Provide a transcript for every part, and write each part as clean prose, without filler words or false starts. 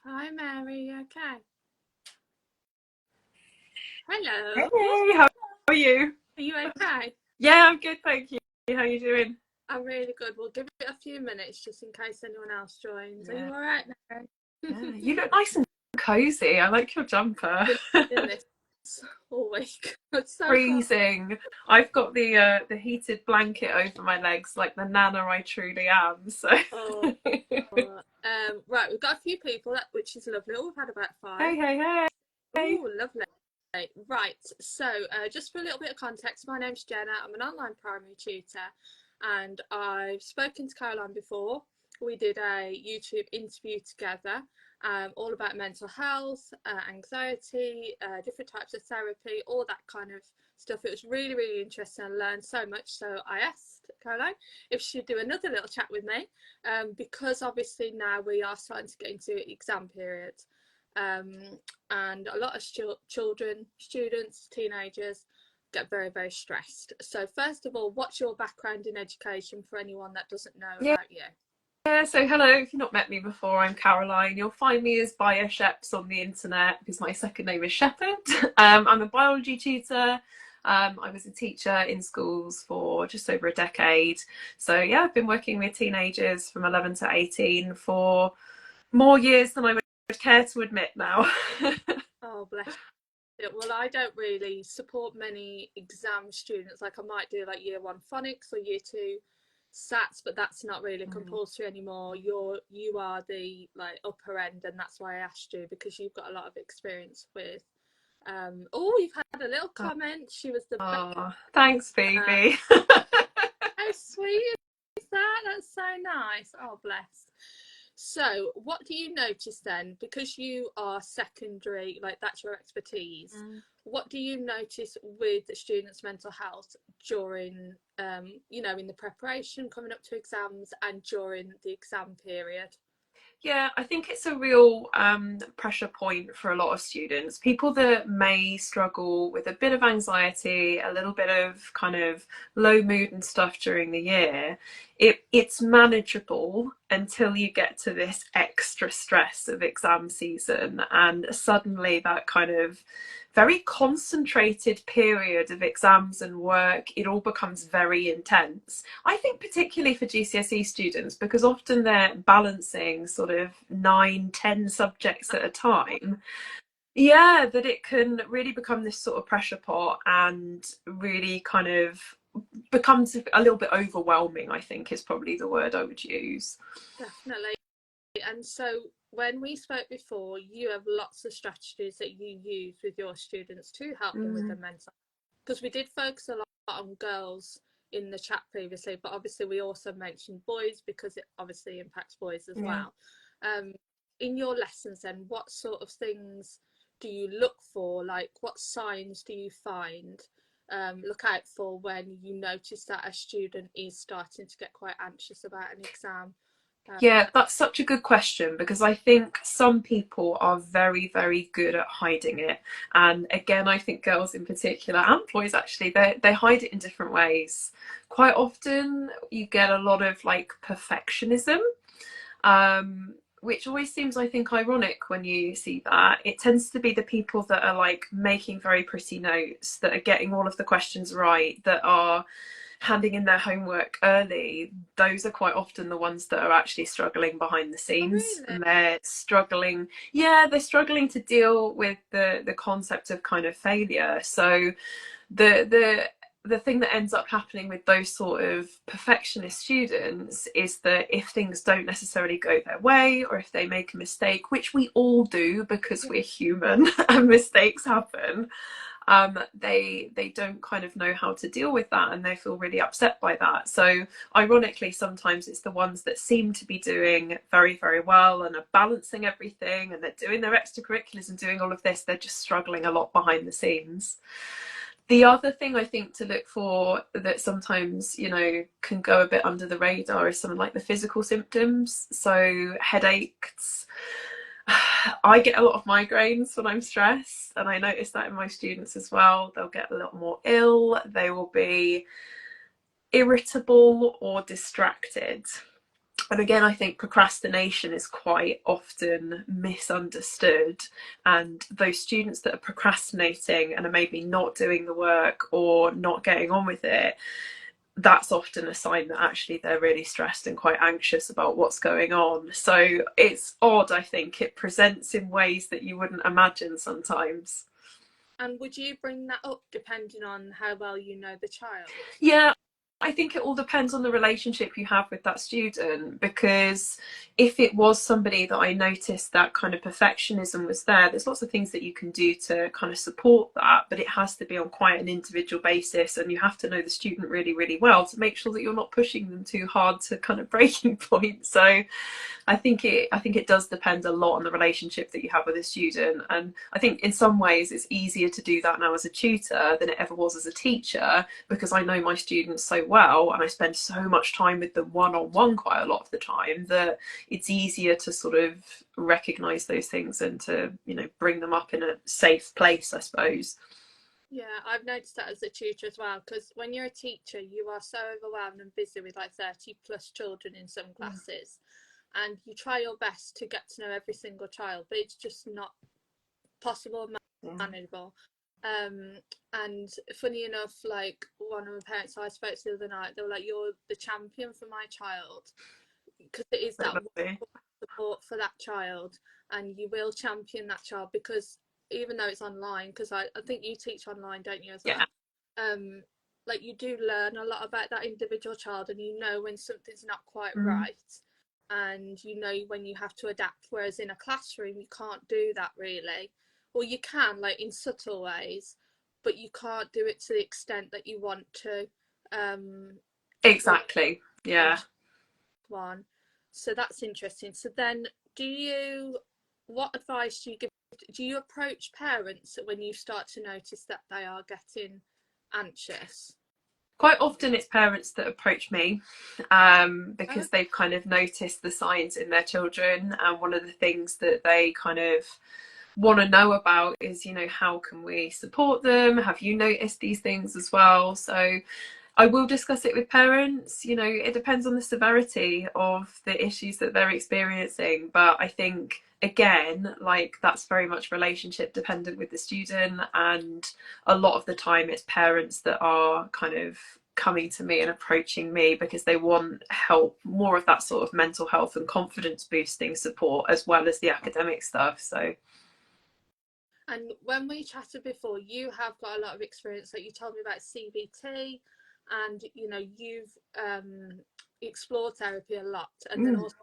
Hi Mary, you okay? Hello. Hey, how are you? Are you okay? Yeah, I'm good, thank you. How are you doing? I'm really good. We'll give it a few minutes just in case anyone else joins. Are you Yeah, all right, Mary? yeah. You look nice and cozy. I like your jumper. Been in this all week. It's so cold. Freezing. I've got the heated blanket over my legs, like the nana I truly am. So, Oh, right, we've got a few people, which is lovely. Oh, we've had about five. hey, hey, hey. Oh, lovely. Right, so just for a little bit of context, my name's Jenna. I'm an online primary tutor, and I've spoken to Caroline before. We did a YouTube interview together, all about mental health, anxiety, different types of therapy, all that kind of stuff. It was really, really interesting. I learned so much. So I asked Caroline if she'd do another little chat with me, because obviously now we are starting to get into exam period. Um, and a lot of children, students, teenagers get very, very stressed. So, first of all, what's your background in education for anyone that doesn't know Yeah, about you? yeah. So, hello. If you've not met me before, I'm Caroline. You'll find me as Bio Sheps on the internet because my second name is Shepherd. I'm a biology tutor. I was a teacher in schools for just over a decade. So, yeah, I've been working with teenagers from 11 to 18 for more years than I would care to admit now. Oh, bless you. Well, I don't really support many exam students. Like, I might do like year one phonics or year two SATs, but that's not really compulsory anymore. You are the like upper end, and that's why I asked you because you've got a lot of experience with. Oh, you've had a little comment. She was the best. Oh, thanks, Uh, baby. how sweet is that? That's so nice. Oh, bless. So, what do you notice then? Because you are secondary, like that's your expertise. What do you notice with the students' mental health during, in the preparation coming up to exams and during the exam period? Yeah, I think it's a real pressure point for a lot of students. People that may struggle with a bit of anxiety, a little bit of kind of low mood and stuff during the year, it's manageable until you get to this extra stress of exam season, and suddenly that kind of very concentrated period of exams and work, it all becomes very intense. I think particularly for GCSE students, because often they're balancing sort of 9, 10 subjects at a time. Yeah, that it can really become this sort of pressure pot and really kind of becomes a little bit overwhelming, I think is probably the word I would use. Definitely. And so, when we spoke before, you have lots of strategies that you use with your students to help them with Mm, their mental. Because we did focus a lot on girls in the chat previously, but obviously we also mentioned boys because it obviously impacts boys as yeah. well. Um, in your lessons, then, what sort of things do you look for? Like, what signs do you find? Look out for when you notice that a student is starting to get quite anxious about an exam. Yeah, that's such a good question because I think some people are very, very good at hiding it. And again, I think girls in particular and boys actually, they hide it in different ways. Quite often you get a lot of like perfectionism, which always seems, I think, ironic when you see that. It tends to be the people that are like making very pretty notes, that are getting all of the questions right, that are handing in their homework early. Those are quite often the ones that are actually struggling behind the Oh, scenes, really? and they're struggling, yeah, they're struggling to deal with the concept of kind of failure. So the thing that ends up happening with those sort of perfectionist students is that if things don't necessarily go their way, or if they make a mistake, which we all do because Yeah. we're human and mistakes happen, they don't kind of know how to deal with that, and they feel really upset by that. So ironically, sometimes it's the ones that seem to be doing very, very well and are balancing everything, and they're doing their extracurriculars and doing all of this, they're just struggling a lot behind the scenes. The other thing I think to look for that sometimes, can go a bit under the radar is something like the physical symptoms. So headaches. I get a lot of migraines when I'm stressed, and I notice that in my students as well. They'll get a lot more ill, they will be irritable or distracted. And again, I think procrastination is quite often misunderstood. And those students that are procrastinating and are maybe not doing the work or not getting on with it, that's often a sign that actually they're really stressed and quite anxious about what's going on. So it's odd, I think. It presents in ways that you wouldn't imagine sometimes. And would you bring that up depending on how well you know the child? Yeah, I think it all depends on the relationship you have with that student, because if it was somebody that I noticed that kind of perfectionism was there, there's lots of things that you can do to kind of support that, but it has to be on quite an individual basis, and you have to know the student really, really well to make sure that you're not pushing them too hard to kind of breaking point. So I think it does depend a lot on the relationship that you have with a student. And I think in some ways it's easier to do that now as a tutor than it ever was as a teacher, because I know my students so well and I spend so much time with them one on one quite a lot of the time, that it's easier to sort of recognize those things and to, bring them up in a safe place, I suppose. Yeah, I've noticed that as a tutor as well, because when you're a teacher, you are so overwhelmed and busy with like 30 plus children in some classes, and you try your best to get to know every single child, but it's just not possible and Yeah. manageable. Um, and funny enough, like one of my parents I spoke to the other night, they were like, "You're the champion for my child," because it is So that lovely. support for that child, and you will champion that child, because even though it's online, because I think you teach online, don't you, as Yeah. well? um like you do learn a lot about that individual child, and you know when something's not quite Mm. right, and you know when you have to adapt, whereas in a classroom you can't do that really, or you can, like in subtle ways, but you can't do it to the extent that you want to. um with Exactly. Yeah. one. So that's interesting. So then, do you, what advice do you give? Do you approach parents when you start to notice that they are getting anxious? Quite often it's parents that approach me, Oh, because they've kind of noticed the signs in their children. And one of the things that they kind of want to know about is, how can we support them? Have you noticed these things as well? So I will discuss it with parents. It depends on the severity of the issues that they're experiencing. But I think, again, like that's very much relationship dependent with the student. And a lot of the time, it's parents that are kind of coming to me and approaching me because they want help, more of that sort of mental health and confidence boosting support, as well as the academic stuff. So, and when we chatted before, you have got a lot of experience. Like you told me about CBT, and you've explored therapy a lot, and then mm. also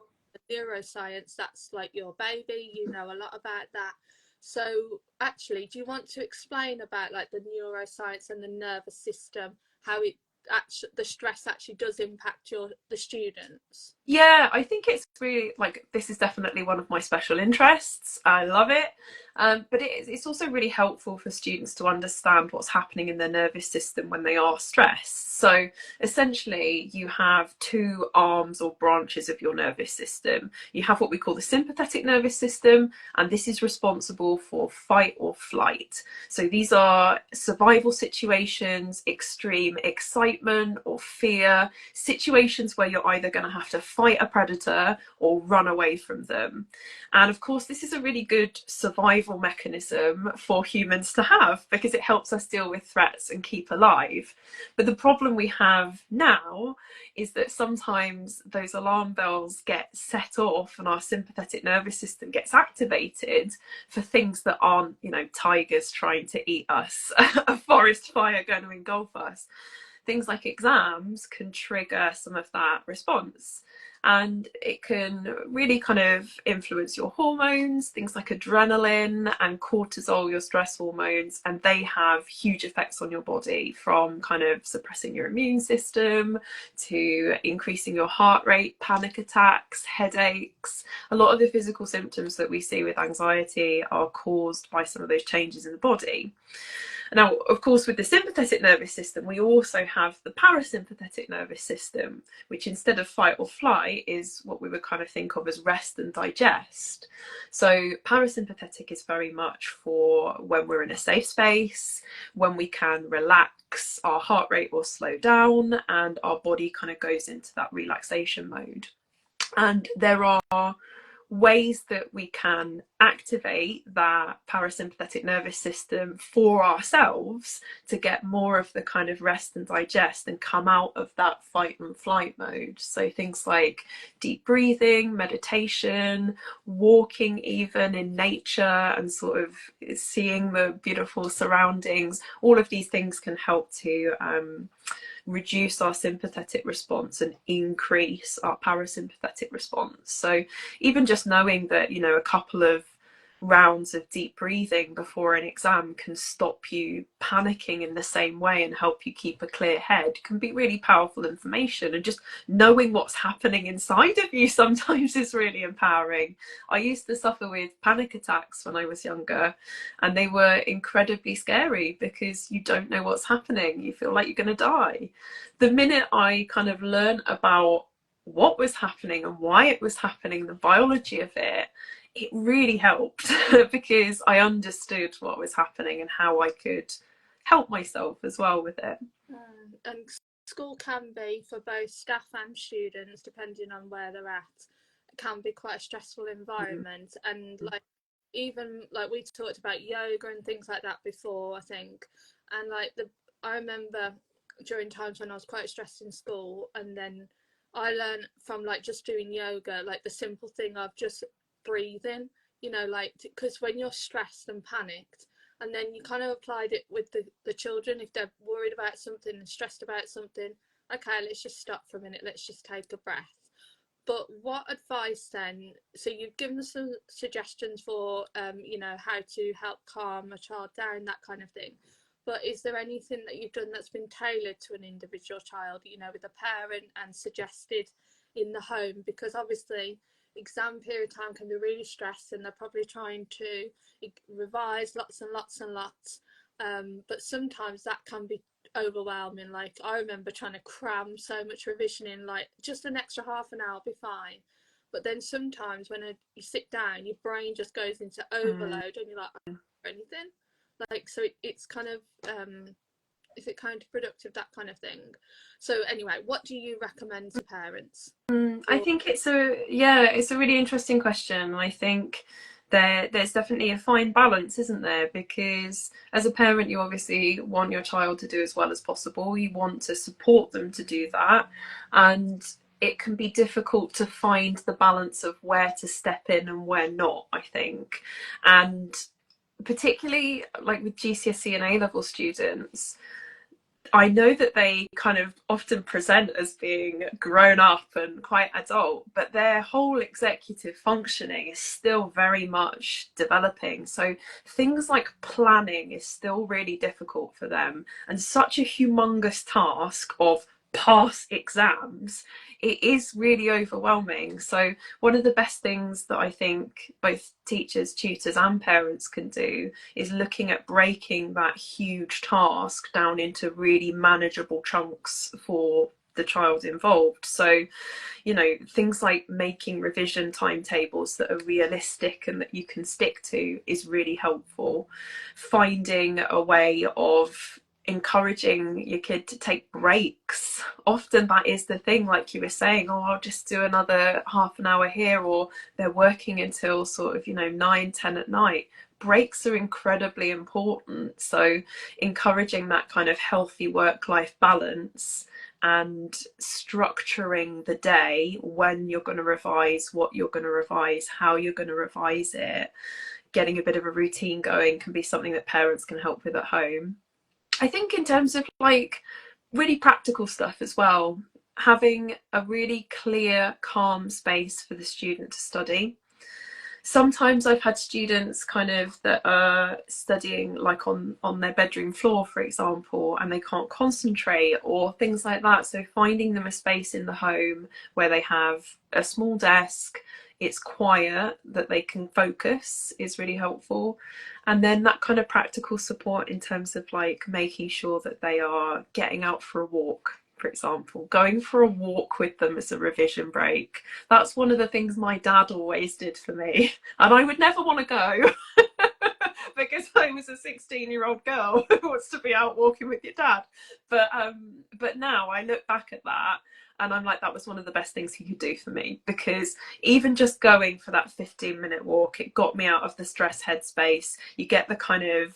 neuroscience. That's like your baby. You know a lot about that. So actually, do you want to explain about like the neuroscience and the nervous system, how it actually, the stress actually does impact the students? Yeah, I think it's really like this is definitely one of my special interests. I love it. But it's also really helpful for students to understand what's happening in their nervous system when they are stressed. So essentially, you have two arms or branches of your nervous system. You have what we call the sympathetic nervous system, and this is responsible for fight or flight. So these are survival situations, extreme excitement or fear, situations where you're either going to have to fight a predator or run away from them. And of course, this is a really good survival mechanism for humans to have, because it helps us deal with threats and keep alive. But the problem we have now is that sometimes those alarm bells get set off and our sympathetic nervous system gets activated for things that aren't, tigers trying to eat us, a forest fire going to engulf us. Things like exams can trigger some of that response. And it can really kind of influence your hormones, things like adrenaline and cortisol, your stress hormones, and they have huge effects on your body, from kind of suppressing your immune system to increasing your heart rate, panic attacks, headaches. A lot of the physical symptoms that we see with anxiety are caused by some of those changes in the body. Now, of course, with the sympathetic nervous system, we also have the parasympathetic nervous system, which instead of fight or flight is what we would kind of think of as rest and digest. So, parasympathetic is very much for when we're in a safe space, when we can relax, our heart rate will slow down, and our body kind of goes into that relaxation mode. And there are ways that we can activate that parasympathetic nervous system for ourselves to get more of the kind of rest and digest and come out of that fight and flight mode. So things like deep breathing, meditation, walking even in nature and sort of seeing the beautiful surroundings, all of these things can help to reduce our sympathetic response and increase our parasympathetic response. So even just knowing that, you know, a couple of rounds of deep breathing before an exam can stop you panicking in the same way and help you keep a clear head can be really powerful information. And just knowing what's happening inside of you sometimes is really empowering. I used to suffer with panic attacks when I was younger, and they were incredibly scary because you don't know what's happening. You feel like you're going to die. The minute I kind of learned about what was happening and why it was happening, the biology of it, it really helped because I understood what was happening and how I could help myself as well with it. And school can be, for both staff and students, depending on where they're at, can be quite a stressful environment. And like, even like we talked about yoga and things like that before, I think. And like I remember during times when I was quite stressed in school, and then I learned from like just doing yoga, like the simple thing of just breathing, you know, like because when you're stressed and panicked, and then you kind of applied it with the children, if they're worried about something and stressed about something, okay, let's just stop for a minute, let's just take a breath. But what advice then, so you've given us some suggestions for you know, how to help calm a child down, that kind of thing, but is there anything that you've done that's been tailored to an individual child, you know, with a parent and suggested in the home? Because obviously exam period time can be really stressed and they're probably trying to revise lots and lots and lots, but sometimes that can be overwhelming. Like I remember trying to cram so much revision in, like just an extra half an hour will be fine, but then sometimes when you sit down, your brain just goes into overload and you're like, I don't do anything. Like, so it's kind of is it counterproductive, that kind of thing? So anyway, what do you recommend to parents I for? think it's a really interesting question. I think there's definitely a fine balance, isn't there? Because as a parent, you obviously want your child to do as well as possible. You want to support them to do that, and it can be difficult to find the balance of where to step in and where not, I think. And particularly like with GCSE and A level students, I know that they kind of often present as being grown up and quite adult, but their whole executive functioning is still very much developing. So things like planning is still really difficult for them, and such a humongous task of pass exams, it is really overwhelming. So one of the best things that I think both teachers, tutors and parents can do is looking at breaking that huge task down into really manageable chunks for the child involved. So, you know, things like making revision timetables that are realistic and that you can stick to is really helpful. Finding a way of encouraging your kid to take breaks. Often that is the thing, like you were saying, oh, I'll just do another half an hour here, or they're working until sort of, you know, 9, 10 at night. Breaks are incredibly important. So encouraging that kind of healthy work-life balance and structuring the day, when you're going to revise, what you're going to revise, how you're going to revise it, getting a bit of a routine going can be something that parents can help with at home. I think in terms of like really practical stuff as well, having a really clear, calm space for the student to study. Sometimes I've had students kind of that are studying like on their bedroom floor, for example, and they can't concentrate or things like that. So finding them a space in the home where they have a small desk, it's quiet, that they can focus is really helpful. And then that kind of practical support in terms of like making sure that they are getting out for a walk, for example, going for a walk with them as a revision break. That's one of the things my dad always did for me. And I would never want to go because I was a 16-year-old girl who wants to be out walking with your dad. But now I look back at that And I'm like, that was one of the best things he could do for me, because even just going for that 15-minute walk, it got me out of the stress headspace. You get the kind of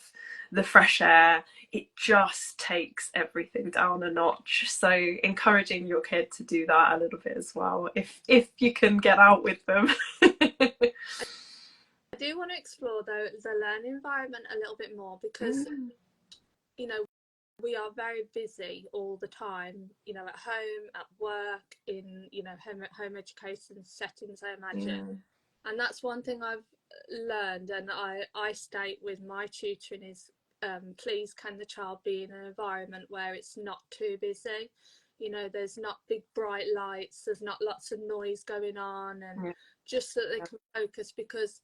the fresh air. It just takes everything down a notch. So encouraging your kid to do that a little bit as well, if you can get out with them. I do want to explore though the learning environment a little bit more, because you know we are very busy all the time, at home, at work, in home education settings, I imagine. Yeah. And that's one thing I've learned, and I state with my tutoring is, please can the child be in an environment where it's not too busy. There's not big bright lights, there's not lots of noise going on, and Yeah. just so that they can focus. Because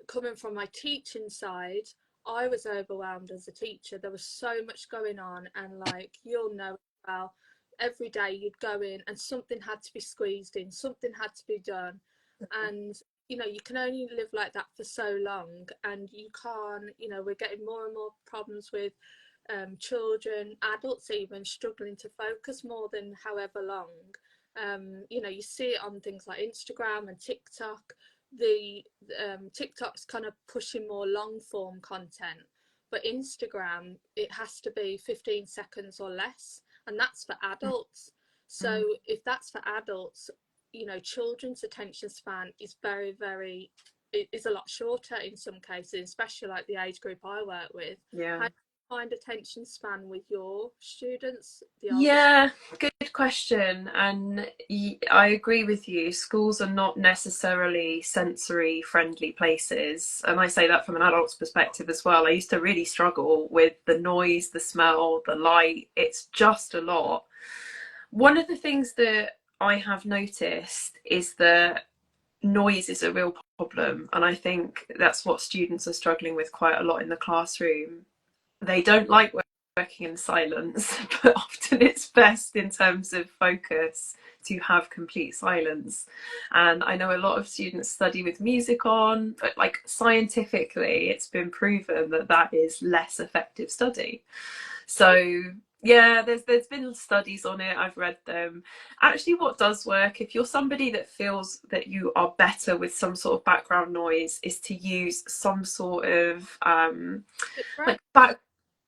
coming from my teaching side, I was overwhelmed as a teacher. There was so much going on, and like you'll know well, every day you'd go in and something had to be squeezed in, something had to be done, and you can only live like that for so long, and you can't. We're getting more and more problems with children, adults even struggling to focus more than however long. You see it on things like Instagram and TikTok. The TikTok's kind of pushing more long form content, but Instagram, it has to be 15 seconds or less, and that's for adults. So if that's for adults, children's attention span is very, very, it is a lot shorter in some cases, especially like the age group I work with. Yeah. How do you find attention span with your students, the oldest? Yeah, good question. And I agree with you. Schools are not necessarily sensory friendly places. And I say that from an adult's perspective as well. I used to really struggle with the noise, the smell, the light. It's just a lot. One of the things that I have noticed is that noise is a real problem. And I think that's what students are struggling with quite a lot in the classroom. They don't like working in silence, but often it's best in terms of focus to have complete silence. And I know a lot of students study with music on, but like scientifically, it's been proven that that is less effective study. So yeah, there's been studies on it. I've read them. Actually, what does work, if you're somebody that feels that you are better with some sort of background noise, is to use some sort of like back.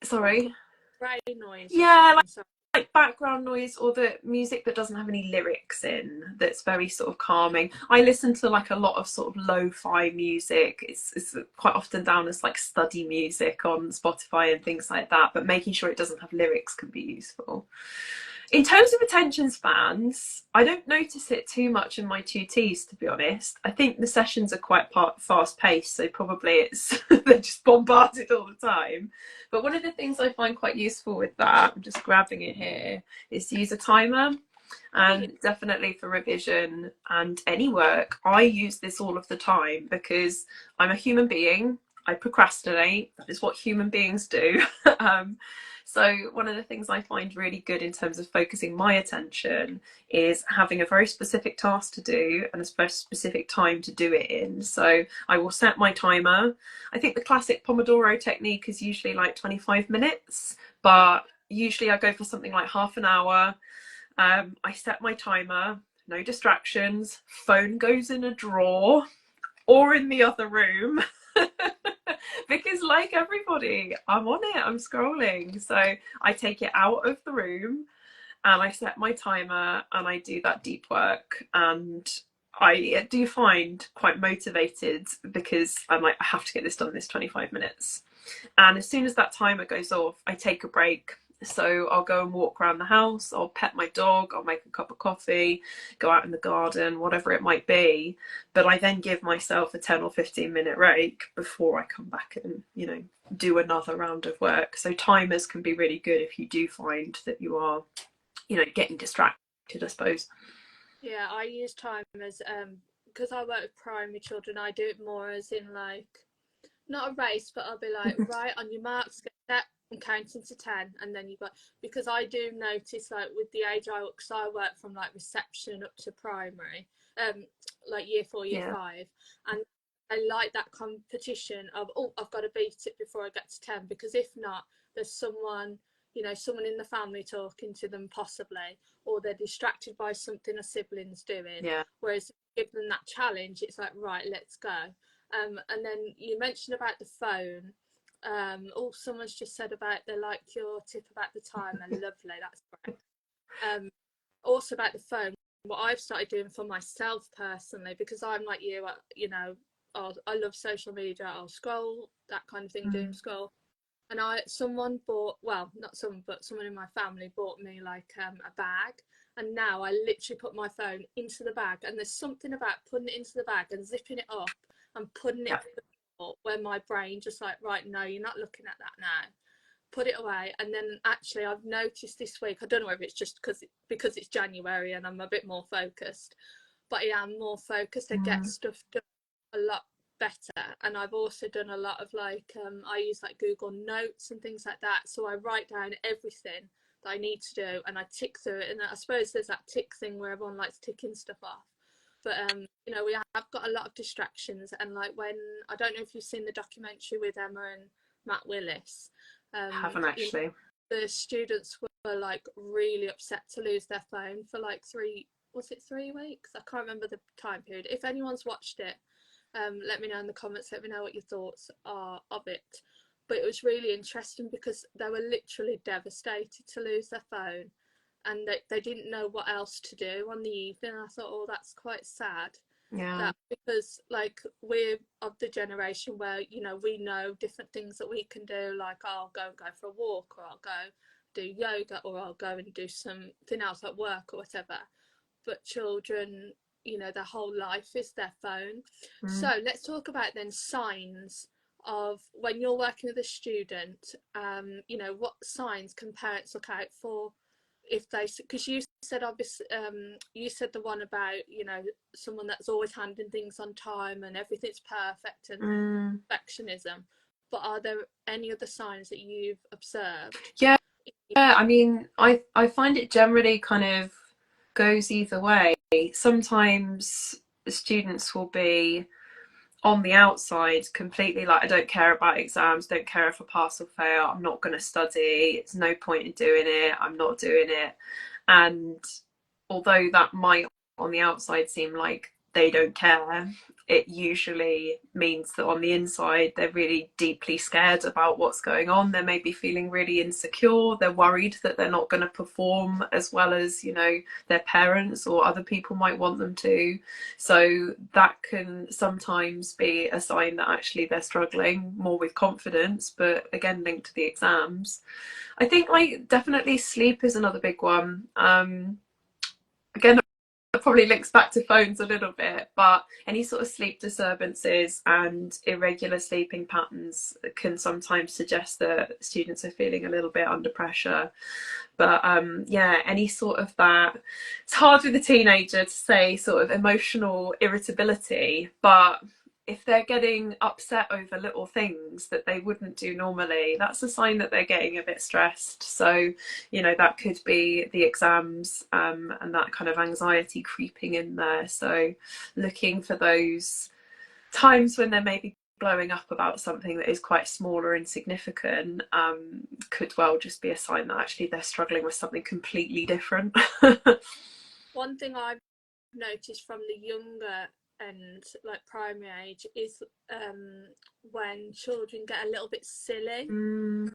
Sorry. Grey noise or Yeah, something. So like background noise, or the music that doesn't have any lyrics in, that's very sort of calming. I listen to like a lot of sort of lo-fi music. It's quite often down as like study music on Spotify and things like that, but making sure it doesn't have lyrics can be useful. In terms of attention spans, I don't notice it too much in my 2Ts, to be honest. I think the sessions are quite fast paced, so probably it's they're just bombarded all the time. But one of the things I find quite useful with that, I'm just grabbing it here, is to use a timer. And definitely for revision and any work, I use this all of the time because I'm a human being. I procrastinate. That is what human beings do. um, so one of the things I find really good in terms of focusing my attention is having a very specific task to do and a specific time to do it in. So I will set my timer. I think the classic Pomodoro technique is usually like 25 minutes, but usually I go for something like half an hour. I set my timer, no distractions, phone goes in a drawer or in the other room. Because like everybody, I'm on it, I'm scrolling. So I take it out of the room and I set my timer and I do that deep work. And I do find quite motivated because I'm like, I have to get this done in this 25 minutes. And as soon as that timer goes off, I take a break. So I'll go and walk around the house, I'll pet my dog, I'll make a cup of coffee, go out in the garden, whatever it might be. But I then give myself a 10 or 15-minute break before I come back and, do another round of work. So timers can be really good if you do find that you are, getting distracted, I suppose. yeah, I use timers because I work with primary children. I do it more as in like not a race, but I'll be like, right, on your marks, get set, and counting to 10, and then you got, because I do notice like with the age I work, because I work from like reception up to primary, like year 4, year Yeah. 5, and I like that competition of, oh, I've got to beat it before I get to 10, because if not, there's someone someone in the family talking to them possibly, or they're distracted by something a sibling's doing. Yeah. Whereas if you give them that challenge, it's like, right, let's go. And then you mentioned about the phone. Someone's just said about they liked your tip about the timer. Lovely, that's great. Also about the phone, what I've started doing for myself personally, because I'm like you, I love social media. I'll scroll, that kind of thing, doom scroll. And someone bought, well, not someone, but someone in my family bought me like a bag. And now I literally put my phone into the bag. And there's something about putting it into the bag and zipping it up and putting it up where my brain just like, right, no, you're not looking at that now. Put it away. And then actually I've noticed this week, I don't know whether it's just because it's January and I'm a bit more focused, but I am more focused. I get stuff done a lot better. And I've also done a lot of like I use like Google Notes and things like that, so I write down everything that I need to do and I tick through it. And I suppose there's that tick thing where everyone likes ticking stuff off, but we have got a lot of distractions. And like, when, I don't know if you've seen the documentary with Emma and Matt Willis, Haven't actually. The students were like really upset to lose their phone for like 3 weeks? I can't remember the time period. If anyone's watched it, let me know in the comments. Let me know what your thoughts are of it. But it was really interesting because they were literally devastated to lose their phone, and they didn't know what else to do on the evening. I thought, oh, that's quite sad. Yeah. That, because like, we're of the generation where we know different things that we can do, like, I'll go for a walk, or I'll go do yoga, or I'll go and do something else like work or whatever. But children, their whole life is their phone. So let's talk about then signs of when you're working with a student. What signs can parents look out for if they, because you said, obviously, you said the one about someone that's always handing things on time and everything's perfect and perfectionism, but are there any other signs that you've observed? Yeah, I mean, I find it generally kind of goes either way. Sometimes students will be on the outside completely like, I don't care about exams, don't care if I pass or fail, I'm not going to study, it's no point in doing it, I'm not doing it. And although that might on the outside seem like they don't care, it usually means that on the inside they're really deeply scared about what's going on. They may be feeling really insecure, they're worried that they're not going to perform as well as their parents or other people might want them to. So that can sometimes be a sign that actually they're struggling more with confidence, but again linked to the exams. I think like definitely sleep is another big one. Again, it probably links back to phones a little bit, but any sort of sleep disturbances and irregular sleeping patterns can sometimes suggest that students are feeling a little bit under pressure. But yeah, any sort of that, it's hard with a teenager to say sort of emotional irritability, but if they're getting upset over little things that they wouldn't do normally, that's a sign that they're getting a bit stressed. So, that could be the exams and that kind of anxiety creeping in there. So looking for those times when they're maybe blowing up about something that is quite small or insignificant could well just be a sign that actually they're struggling with something completely different. One thing I've noticed from the younger and like primary age is when children get a little bit silly. And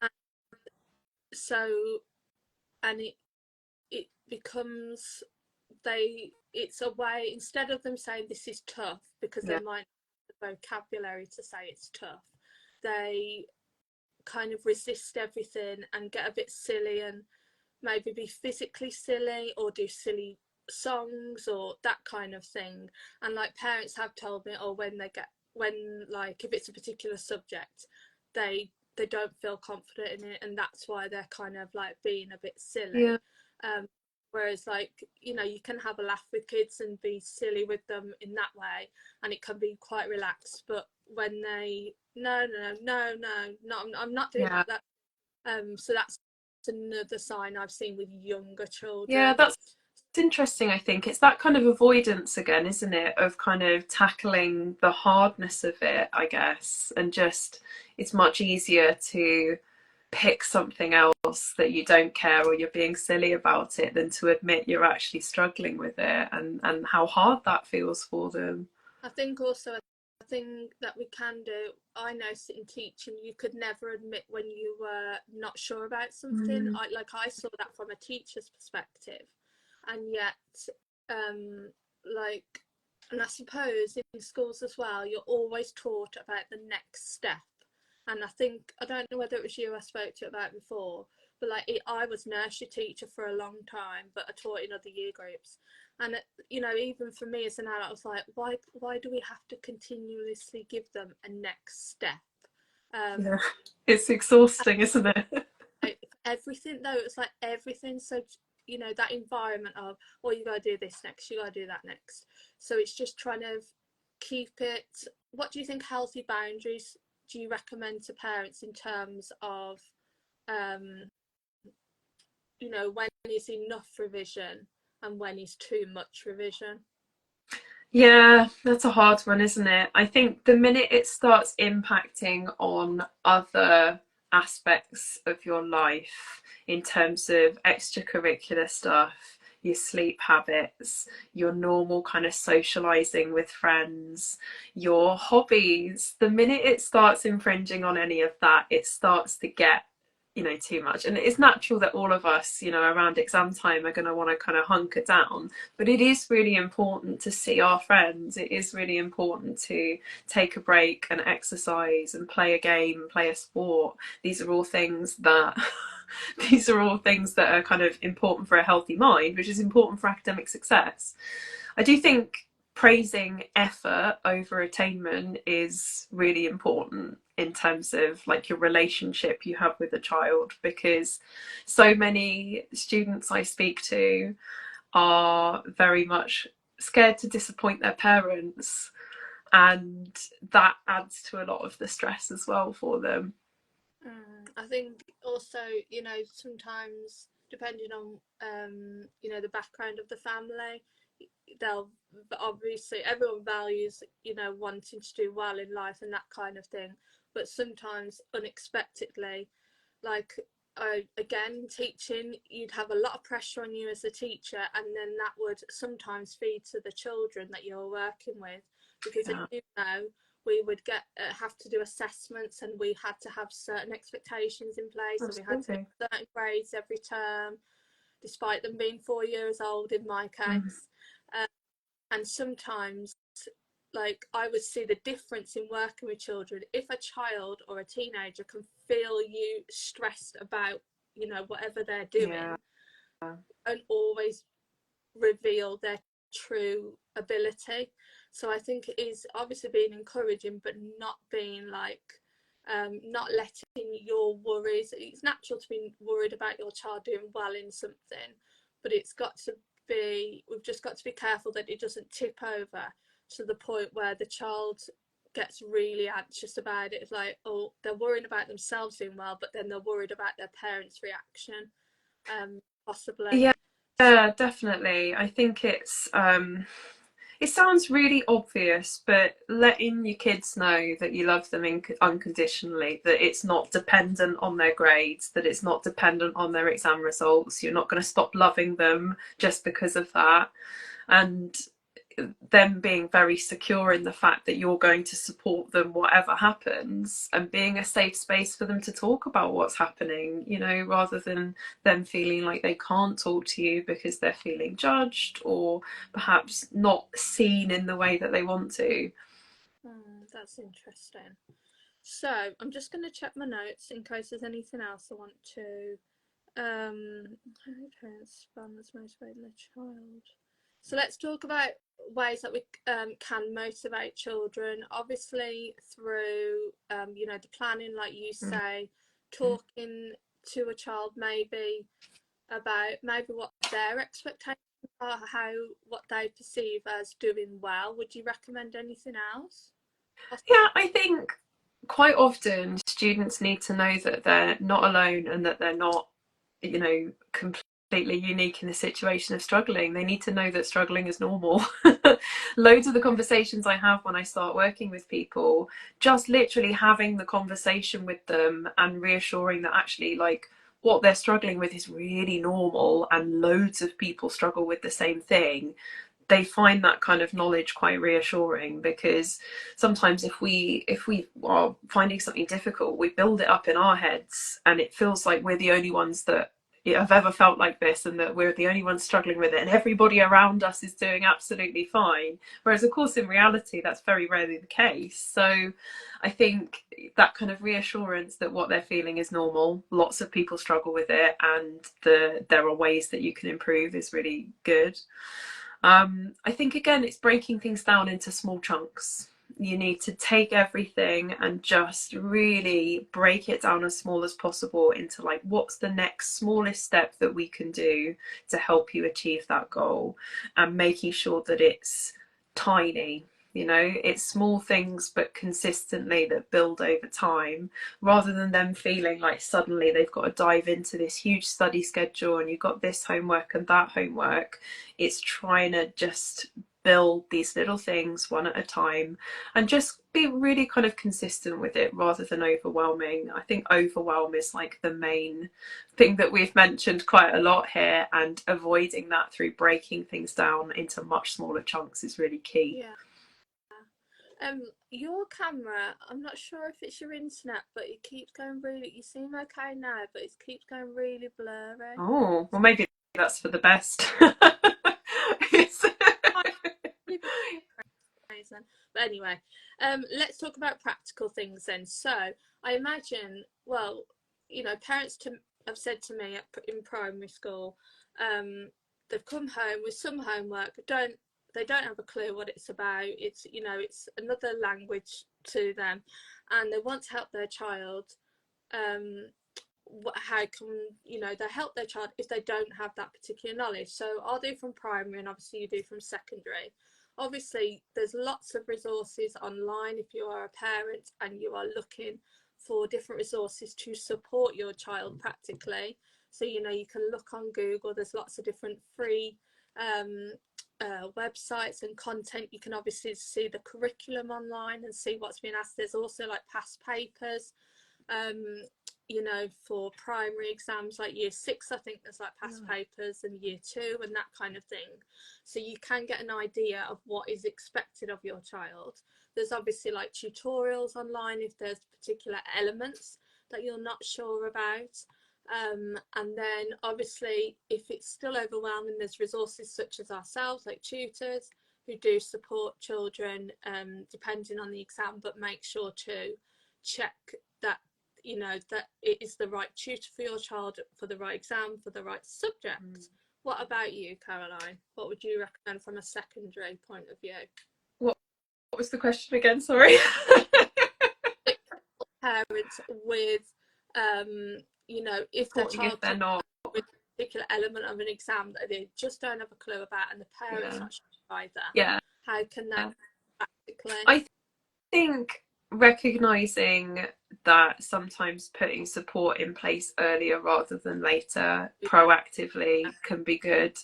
so, and it becomes, it's a way, instead of them saying this is tough, because they might have the vocabulary to say it's tough, they kind of resist everything and get a bit silly and maybe be physically silly or do silly songs or that kind of thing. And like, parents have told me, or when like, if it's a particular subject, they don't feel confident in it, and that's why they're kind of like being a bit silly. Whereas like, you can have a laugh with kids and be silly with them in that way, and it can be quite relaxed. But when they, no, I'm not doing that. So that's another sign I've seen with younger Yeah, children. that's interesting. I think it's that kind of avoidance again, isn't it, of kind of tackling the hardness of it, I guess, and just it's much easier to pick something else that you don't care or you're being silly about it than to admit you're actually struggling with it, and how hard that feels for them. I think also a thing that we can do, I know in teaching, you could never admit when you were not sure about something. Mm, I saw that from a teacher's perspective, and yet, um, like, and I suppose in schools as well, you're always taught about the next step. And I think, I don't know whether it was you I spoke to about before, but I was nursery teacher for a long time, but I taught in other year groups. And even for me as an adult, I was like, why do we have to continuously give them a next step? yeah, Um, it's exhausting, isn't it? Everything though, it's like everything. So that environment of, well, you gotta do this next, you gotta do that next. So it's just trying to keep it. What do you think healthy boundaries do you recommend to parents in terms of, um, when is enough revision and when is too much revision? Yeah, that's a hard one, isn't it? I think the minute it starts impacting on other aspects of your life in terms of extracurricular stuff, your sleep habits, your normal kind of socializing with friends, your hobbies, the minute it starts infringing on any of that, it starts to get too much. And it's natural that all of us around exam time are going to want to kind of hunker down, but it is really important to see our friends. It is really important to take a break and exercise and play a game, play a sport. These are all things that these are all things that are kind of important for a healthy mind, which is important for academic success. I do think praising effort over attainment is really important in terms of like your relationship you have with a child, because so many students I speak to are very much scared to disappoint their parents, and that adds to a lot of the stress as well for them. I think also, sometimes depending on, the background of the family, they'll obviously everyone values, wanting to do well in life and that kind of thing, but sometimes unexpectedly, like, again, teaching, you'd have a lot of pressure on you as a teacher, and then that would sometimes feed to the children that you're working with, because as Yeah, you know, we would have to do assessments, and we had to have certain expectations in place, and we had to get absolutely. certain grades every term, despite them being 4 years old in my Mm, case. And sometimes, like, I would see the difference in working with children if a child or a teenager can feel you stressed about, whatever they're yeah, doing, and always reveal their true ability. So I think it is obviously being encouraging, but not being like, not letting your worries. It's natural to be worried about your child doing well in something, but we've just got to be careful that it doesn't tip over to the point where the child gets really anxious about it. It's like, oh, they're worrying about themselves doing well, but then they're worried about their parents' reaction, possibly. yeah, So, definitely. I think it sounds really obvious, but letting your kids know that you love them unconditionally, that it's not dependent on their grades, that it's not dependent on their exam results, you're not going to stop loving them just because of that, and them being very secure in the fact that you're going to support them whatever happens, and being a safe space for them to talk about what's happening, rather than them feeling like they can't talk to you because they're feeling judged or perhaps not seen in the way that they want to. that's interesting. So I'm just going to check my notes in case there's anything else I want to. How do parents balance motivating their child? So let's talk about ways that we, can motivate children. Obviously, through, the planning, like you say, talking to a child maybe about maybe what their expectations are, what they perceive as doing well. Would you recommend anything else? Yeah, I think quite often students need to know that they're not alone and that they're not, completely completely unique in the situation of struggling. They need to know that struggling is normal. Loads of the conversations I have when I start working with people, just literally having the conversation with them and reassuring that actually, like, what they're struggling with is really normal and loads of people struggle with the same thing. They find that kind of knowledge quite reassuring, because sometimes if we are finding something difficult, we build it up in our heads and it feels like we're the only ones that have ever felt like this, and that we're the only ones struggling with it and everybody around us is doing absolutely fine, whereas of course in reality that's very rarely the case. So I think that kind of reassurance that what they're feeling is normal, lots of people struggle with it, and there are ways that you can improve is really good. I think again, it's breaking things down into small chunks. You need to take everything and just really break it down as small as possible into, like, what's the next smallest step that we can do to help you achieve that goal, and making sure that it's tiny. You know, it's small things but consistently that build over time, rather than them feeling like suddenly they've got to dive into this huge study schedule and you've got this homework and that homework. It's trying to just build these little things one at a time and just be really kind of consistent with it rather than overwhelming. I think overwhelm is like the main thing that we've mentioned quite a lot here, and avoiding that through breaking things down into much smaller chunks is really key. Yeah. Your camera, I'm not sure if it's your internet, but it keeps going really, you seem okay now, but it keeps going really blurry. Oh, well, maybe that's for the best. Amazing. But anyway, let's talk about practical things then. So I imagine, well, parents have said to me in primary school, they've come home with some homework, they don't have a clue what it's about. It's another language to them, and they want to help their child. Um, how can they help their child if they don't have that particular knowledge? So I'll do from primary, and obviously you do from secondary. Obviously there's lots of resources online if you are a parent and you are looking for different resources to support your child practically. So you can look on Google, there's lots of different free um, websites and content. You can obviously see the curriculum online and see what's being asked. There's also like past papers, um, for primary exams like year 6. I think there's like past papers, and year 2 and that kind of thing, so you can get an idea of what is expected of your child. There's obviously like tutorials online if there's particular elements that you're not sure about, and then obviously if it's still overwhelming, there's resources such as ourselves, like tutors who do support children depending on the exam, but make sure to check that that it is the right tutor for your child, for the right exam, for the right subject. What about you, Caroline? What would you recommend from a secondary point of view? What was the question again? Sorry. Parents with if their Supporting child if they're not. with a particular element of an exam that they just don't have a clue about, and the parents Yeah. not sure either, Yeah. how can they practically? I think recognizing that sometimes putting support in place earlier rather than later proactively can be good.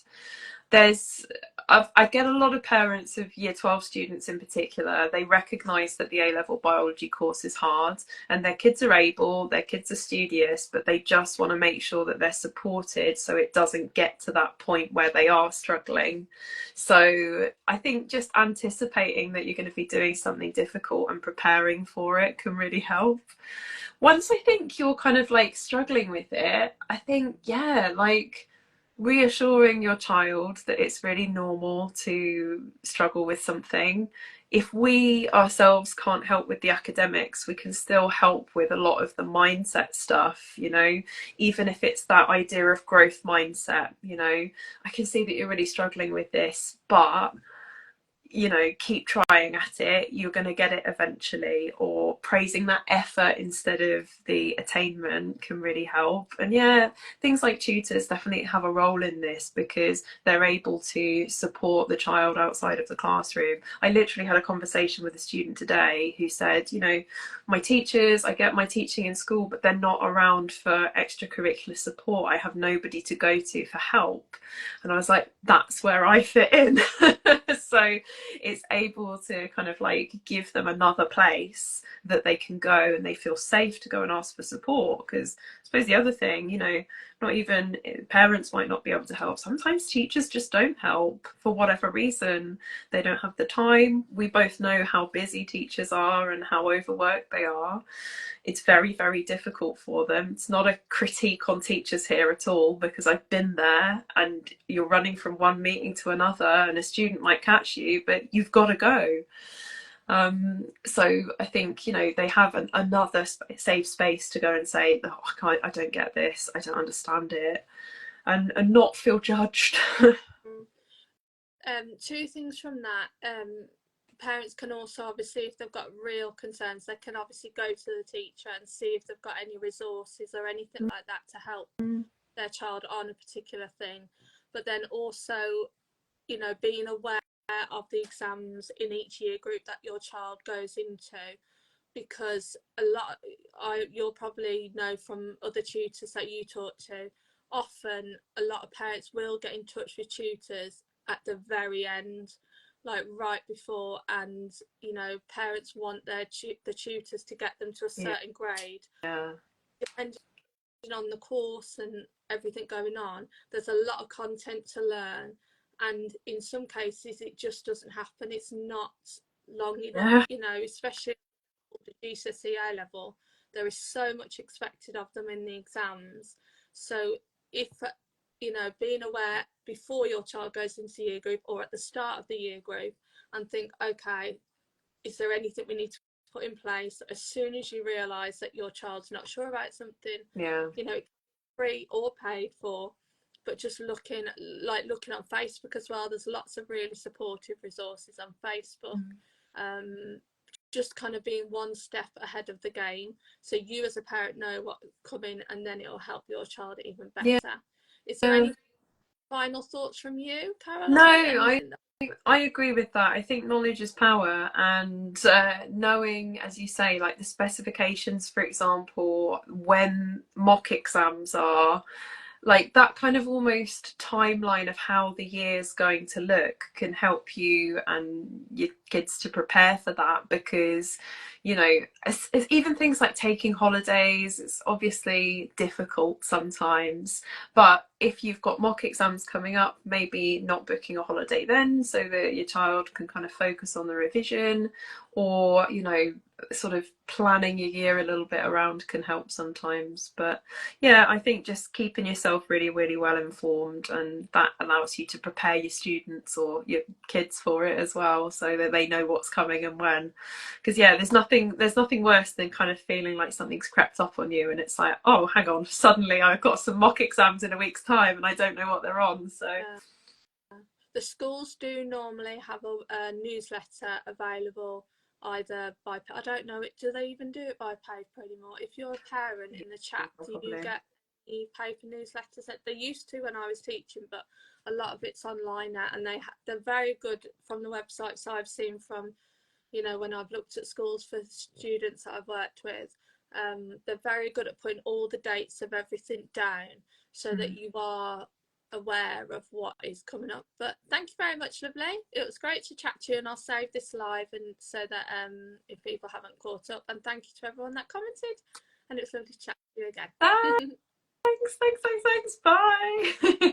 There's I get a lot of parents of year 12 students in particular. They recognise that the A-level biology course is hard, and their kids are able, their kids are studious, but they just want to make sure that they're supported so it doesn't get to that point where they are struggling. So I think just anticipating that you're going to be doing something difficult and preparing for it can really help. Once I think you're kind of like struggling with it, I think, yeah, like reassuring your child that it's really normal to struggle with something. If we ourselves can't help with the academics, we can still help with a lot of the mindset stuff, even if it's that idea of growth mindset. I can see that you're really struggling with this, but you know, keep trying at it, you're going to get it eventually, or praising that effort instead of the attainment can really help. And yeah, things like tutors definitely have a role in this because they're able to support the child outside of the classroom. I literally had a conversation with a student today who said, you know, my teachers, I get my teaching in school, but they're not around for extracurricular support. I have nobody to go to for help. And I was like, that's where I fit in. So it's able to kind of like give them another place that they can go and they feel safe to go and ask for support. Because I suppose the other thing, you know, not even parents might not be able to help. Sometimes teachers just don't help for whatever reason. They don't have the time. We both know how busy teachers are and how overworked they are. It's very, very difficult for them. It's not a critique on teachers here at all, because I've been there, and you're running from one meeting to another and a student might catch you, but you've got to go. So I think, you know, they have another safe space to go and say, oh, I don't get this, I don't understand it, and not feel judged. Two things from that. Parents can also, obviously, if they've got real concerns, they can obviously go to the teacher and see if they've got any resources or anything like that to help their child on a particular thing. But then also, you know, being aware of the exams in each year group that your child goes into, because you'll probably know from other tutors that you talk to, often a lot of parents will get in touch with tutors at the very end, like right before, and you know, parents want the tutors to get them to a certain grade. Yeah. Depending on the course and everything going on, there's a lot of content to learn, and in some cases it just doesn't happen. It's not long enough, Yeah. you know, especially the GCSE A level. There is so much expected of them in the exams. So if, you know, being aware before your child goes into year group or at the start of the year group, and think, okay, is there anything we need to put in place as soon as you realise that your child's not sure about something? Yeah. You know, free or paid for, but just looking on Facebook as well. There's lots of really supportive resources on Facebook. Just kind of being one step ahead of the game, so you as a parent know what's coming, and then it'll help your child even Yeah. better. Is there any final thoughts from you, No, Caroline? Anything that... I agree with that. I think knowledge is power, and knowing, as you say, like the specifications, for example, when mock exams are, like that kind of almost timeline of how the year's going to look can help you and your kids to prepare for that. Because, you know, even things like taking holidays, it's obviously difficult sometimes, but if you've got mock exams coming up, maybe not booking a holiday then, so that your child can kind of focus on the revision, or, you know, sort of planning your year a little bit around can help sometimes. But yeah, I think just keeping yourself really, really well informed, and that allows you to prepare your students or your kids for it as well, so that they know what's coming and when. Because yeah, there's nothing worse than kind of feeling like something's crept up on you, and it's like, oh, hang on, suddenly I've got some mock exams in a week's time and I don't know what they're on. So the schools do normally have a newsletter available, either by, I don't know, do they even do it by paper anymore? If you're a parent in the chat, do you get any paper newsletters? They used to when I was teaching, but a lot of it's online now, and they're very good from the websites I've seen from, you know, when I've looked at schools for students that I've worked with. They're very good at putting all the dates of everything down, so that you are aware of what is coming up. But thank you very much, lovely. It was great to chat to you, and I'll save this live, and so that if people haven't caught up. And thank you to everyone that commented, and it's lovely to chat to you again. thanks, bye.